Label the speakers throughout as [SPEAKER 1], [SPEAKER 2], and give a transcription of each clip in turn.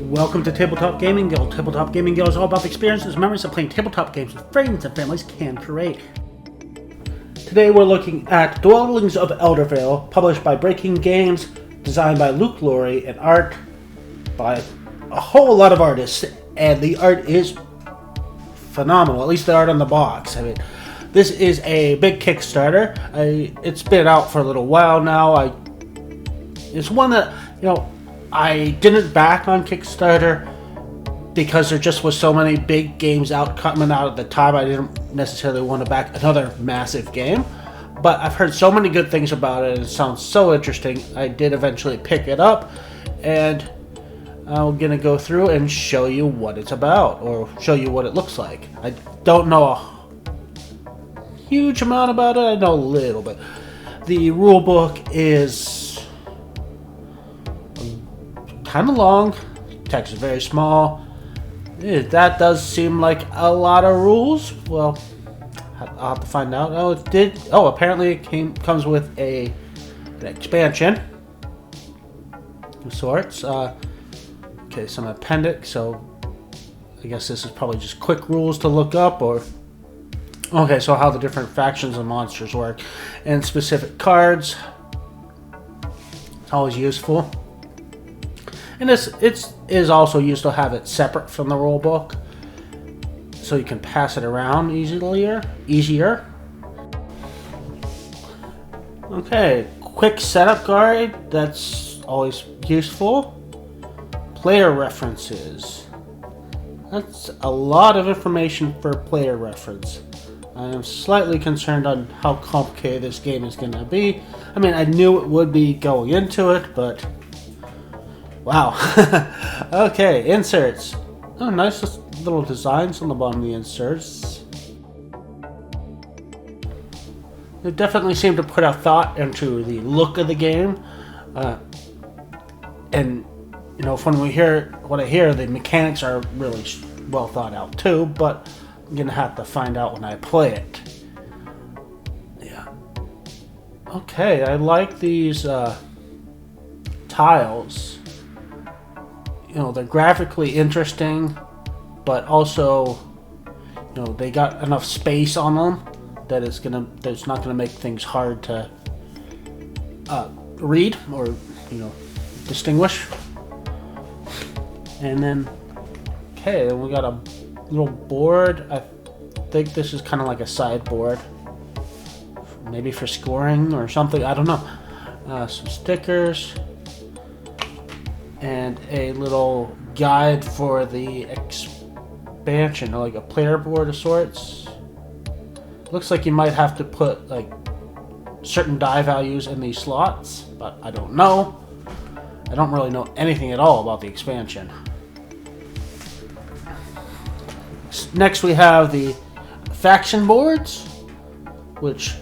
[SPEAKER 1] Welcome to Tabletop Gaming Guild. Tabletop Gaming Guild is all about the experiences and memories of playing tabletop games with friends and families can create. Today we're looking at Dwellings of Eldervale, published by Breaking Games, designed by Luke Laurie, and art by a whole lot of artists. And the art is phenomenal, at least the art on the box. I mean, this is a big Kickstarter. It's been out for a little while now. It's one that, I didn't back on Kickstarter because there just was so many big games coming out at the time. I didn't necessarily want to back another massive game, but I've heard so many good things about it and it sounds so interesting. I did eventually pick it up, and I'm going to go through and show you what it's about, or show you what it looks like. I don't know a huge amount about it. I know a little bit. The rule book is kind of long. Text is very small. That does seem like a lot of rules. Well, I'll have to find out. Apparently it comes with an expansion of sorts. Okay, some appendix. So I guess this is probably just quick rules to look up, or okay, so how the different factions and monsters work, and specific cards. It's always useful. And it is also used to have it separate from the rule book, so you can pass it around easier. Okay, quick setup guide, that's always useful. Player references. That's a lot of information for player reference. I am slightly concerned on how complicated this game is going to be. I mean, I knew it would be going into it, but wow. Okay, inserts. Oh, nice little designs on the bottom of the inserts. They definitely seem to put a thought into the look of the game. And, when we hear what I hear, the mechanics are really well thought out too, but I'm going to have to find out when I play it. Yeah. Okay, I like these tiles. They're graphically interesting, but also, they got enough space on them that it's not gonna make things hard to read or distinguish. And then, okay, we got a little board. I think this is kind of like a sideboard, maybe for scoring or something. I don't know. Some stickers. And a little guide for the expansion, like a player board of sorts. Looks like you might have to put like certain die values in these slots, but I don't know. I don't really know anything at all about the expansion. Next we have the faction boards, which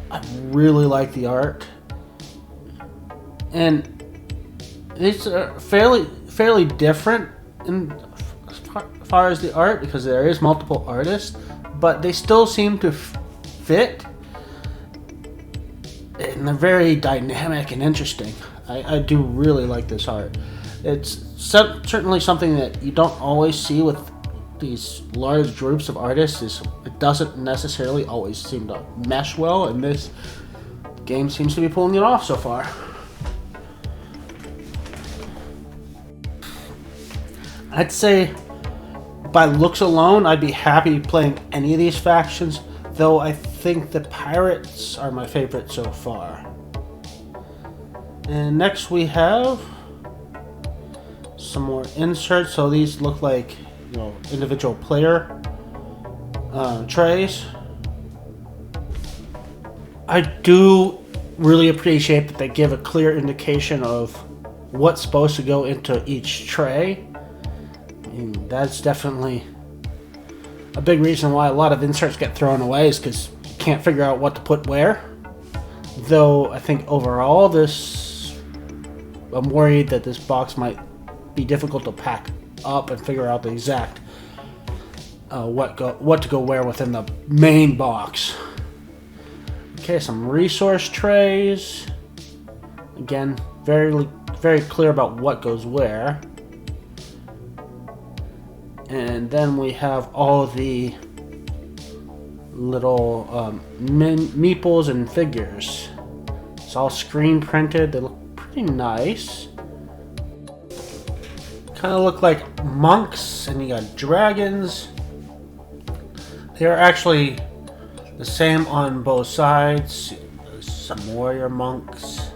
[SPEAKER 1] I really like the art. And these are fairly different as far as the art, because there is multiple artists, but they still seem to fit, and they're very dynamic and interesting. I do really like this art. It's certainly something that you don't always see with these large groups of artists. It doesn't necessarily always seem to mesh well, and this game seems to be pulling it off so far. I'd say by looks alone, I'd be happy playing any of these factions, though I think the pirates are my favorite so far. And next we have some more inserts. So these look like, individual player trays. I do really appreciate that they give a clear indication of what's supposed to go into each tray. That's definitely a big reason why a lot of inserts get thrown away, is because you can't figure out what to put where. Though I think overall I'm worried that this box might be difficult to pack up and figure out the exact what to go where within the main box. Okay, some resource trays. Again, very clear about what goes where. And then we have all the little meeples and figures. It's all screen printed. They look pretty nice. Kind of look like monks, and you got dragons. They are actually the same on both sides. Some warrior monks.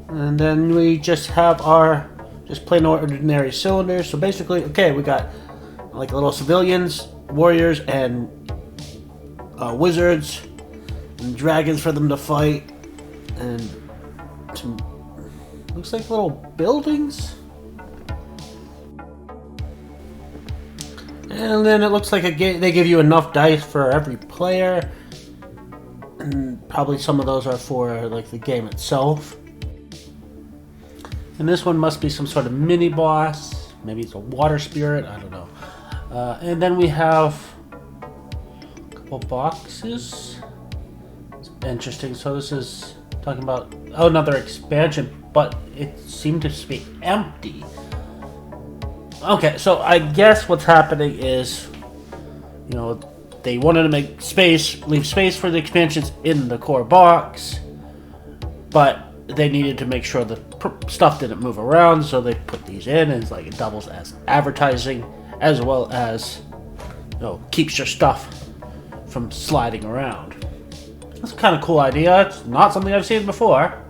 [SPEAKER 1] And then we just have our just plain ordinary cylinders. So basically, okay, we got like little civilians, warriors, and wizards, and dragons for them to fight, and some, looks like little buildings. And then it looks like they give you enough dice for every player, and probably some of those are for like the game itself. And this one must be some sort of mini boss. Maybe it's a water spirit. I don't know. And then we have a couple boxes. It's interesting. So this is talking about another expansion, but it seemed to be empty. Okay, so I guess what's happening is, you know, they wanted to make space, leave space for the expansions in the core box, but they needed to make sure the stuff didn't move around, so they put these in, and it's like it doubles as advertising, as well as, you know, keeps your stuff from sliding around. That's a kind of cool idea. It's not something I've seen before.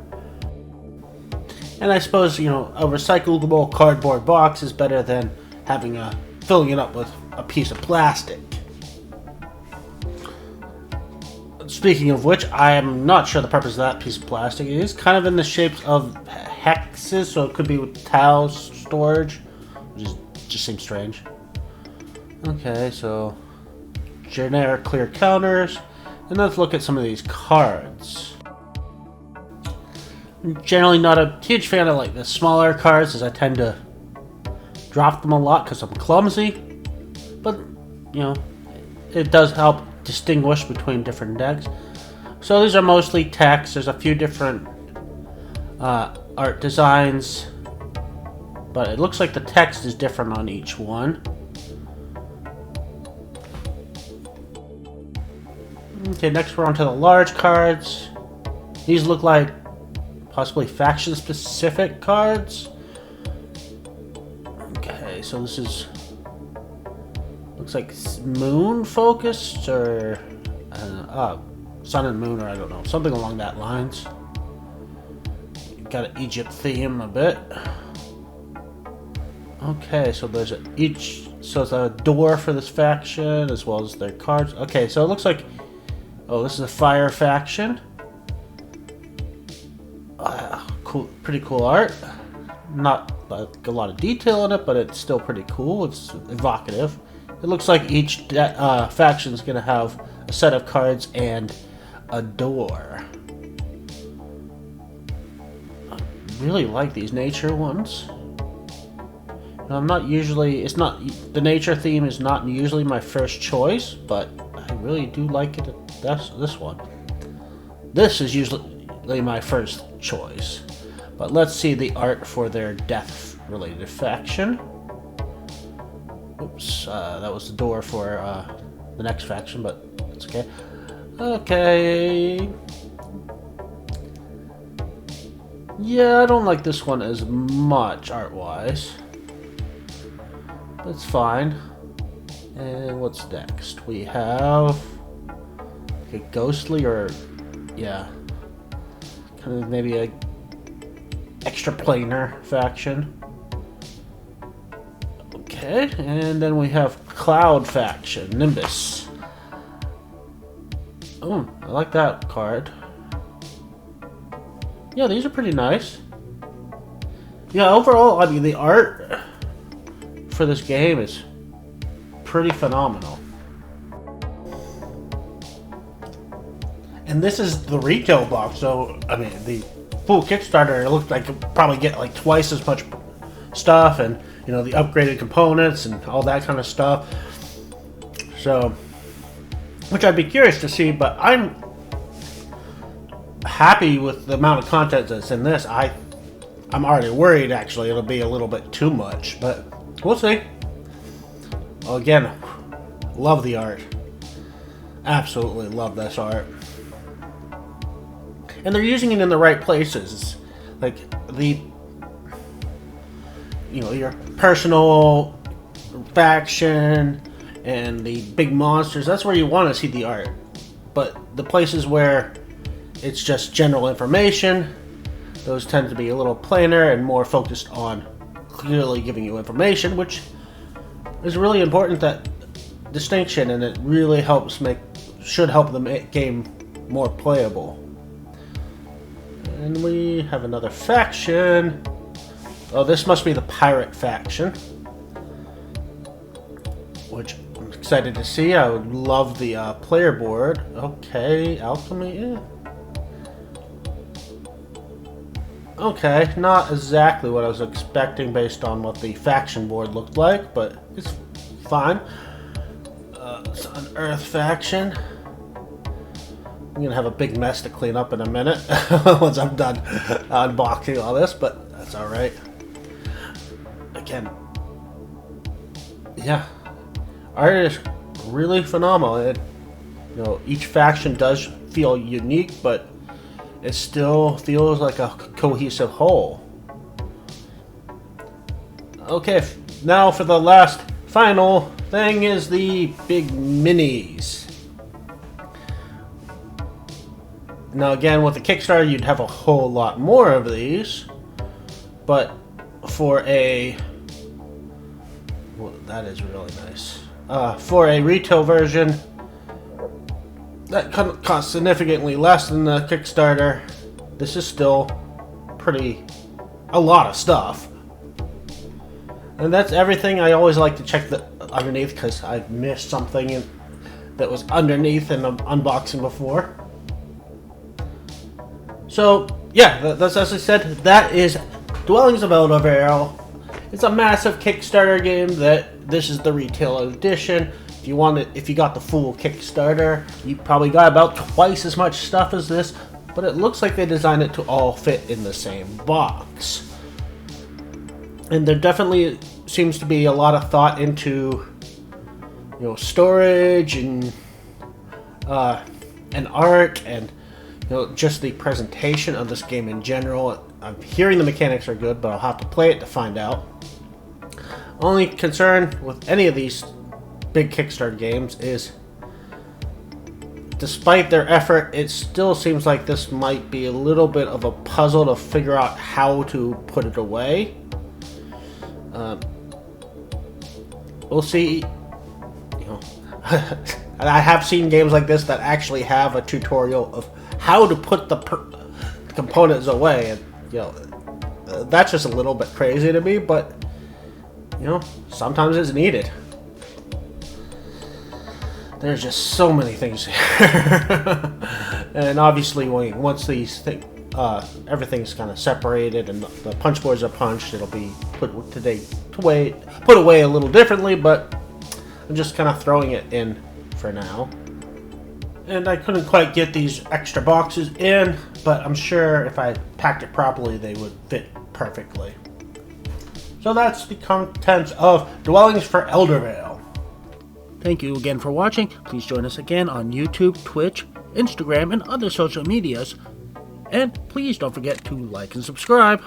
[SPEAKER 1] And I suppose, you know, a recyclable cardboard box is better than filling it up with a piece of plastic. Speaking of which, I am not sure the purpose of that piece of plastic. It is kind of in the shapes of hexes, so it could be with tile storage, which just seems strange. Okay, so generic clear counters, and let's look at some of these cards. I'm generally not a huge fan of like the smaller cards, as I tend to drop them a lot because I'm clumsy, but you know, it does help distinguish between different decks. So these are mostly text. There's a few different art designs, but it looks like the text is different on each one. Okay, next we're on to the large cards. These look like possibly faction-specific cards. Okay, so this is looks like moon focused, or sun and moon, or I don't know, something along that lines. Got an Egypt theme a bit. Okay, so there's so it's a door for this faction as well as their cards. Okay, so it looks like, oh, this is a fire faction. Cool, pretty cool art. Not like a lot of detail in it, but it's still pretty cool. It's evocative. It looks like each faction is going to have a set of cards and a door. I really like these nature ones. Now, the nature theme is not usually my first choice, but I really do like it. This one. This is usually my first choice. But let's see the art for their death-related faction. Oops, that was the door for the next faction, but it's okay. Okay. Yeah, I don't like this one as much art-wise. That's fine. And what's next? We have a ghostly, or yeah, kind of maybe a extra planar faction. Okay, and then we have Cloud faction, Nimbus. Oh, I like that card. Yeah, these are pretty nice. Yeah, overall, I mean, the art for this game is pretty phenomenal. And this is the retail box, so, I mean, the full Kickstarter, it looked like you'll probably get like twice as much stuff, and, you know, the upgraded components and all that kind of stuff. So, which I'd be curious to see, but I'm happy with the amount of content that's in this. I'm already worried, actually, it'll be a little bit too much, but we'll see. Again, love the art. Absolutely love this art. And they're using it in the right places. Like your personal faction and the big monsters, that's where you want to see the art. But the places where it's just general information, those tend to be a little plainer and more focused on clearly giving you information, which is really important, that distinction, and it really should help the game more playable. And we have another faction. Oh, this must be the pirate faction, which I'm excited to see. I would love the player board. Okay, alchemy. Yeah. Okay, not exactly what I was expecting based on what the faction board looked like, but it's fine. It's an Earth faction. I'm gonna have a big mess to clean up in a minute once I'm done unboxing all this, but that's alright. Again, yeah, art is really phenomenal. Each faction does feel unique, but it still feels like a cohesive whole. Okay, now for the last final thing is the big minis. Now again, with the Kickstarter, you'd have a whole lot more of these, but for a... well, that is really nice. For a retail version, that costs significantly less than the Kickstarter. This is still a lot of stuff. And that's everything. I always like to check the underneath because I missed something that was underneath in the unboxing before. So, yeah, that's, as I said, that is Dwellings of Eldervale. It's a massive Kickstarter game. This is the retail edition. If you got the full Kickstarter, you probably got about twice as much stuff as this, but it looks like they designed it to all fit in the same box. And there definitely seems to be a lot of thought into, storage and art and just the presentation of this game in general. I'm hearing the mechanics are good, but I'll have to play it to find out. Only concern with any of these big Kickstarter games is, despite their effort, it still seems like this might be a little bit of a puzzle to figure out how to put it away. We'll see. I have seen games like this that actually have a tutorial of how to put the components away, and that's just a little bit crazy to me, but sometimes it's needed. There's just so many things here. And obviously once these everything's kind of separated and the punch boards are punched, it'll be put away a little differently, but I'm just kind of throwing it in for now. And I couldn't quite get these extra boxes in, but I'm sure if I packed it properly, they would fit perfectly. So that's the contents of Dwellings for Eldervale. Thank you again for watching. Please join us again on YouTube, Twitch, Instagram, and other social medias. And please don't forget to like and subscribe.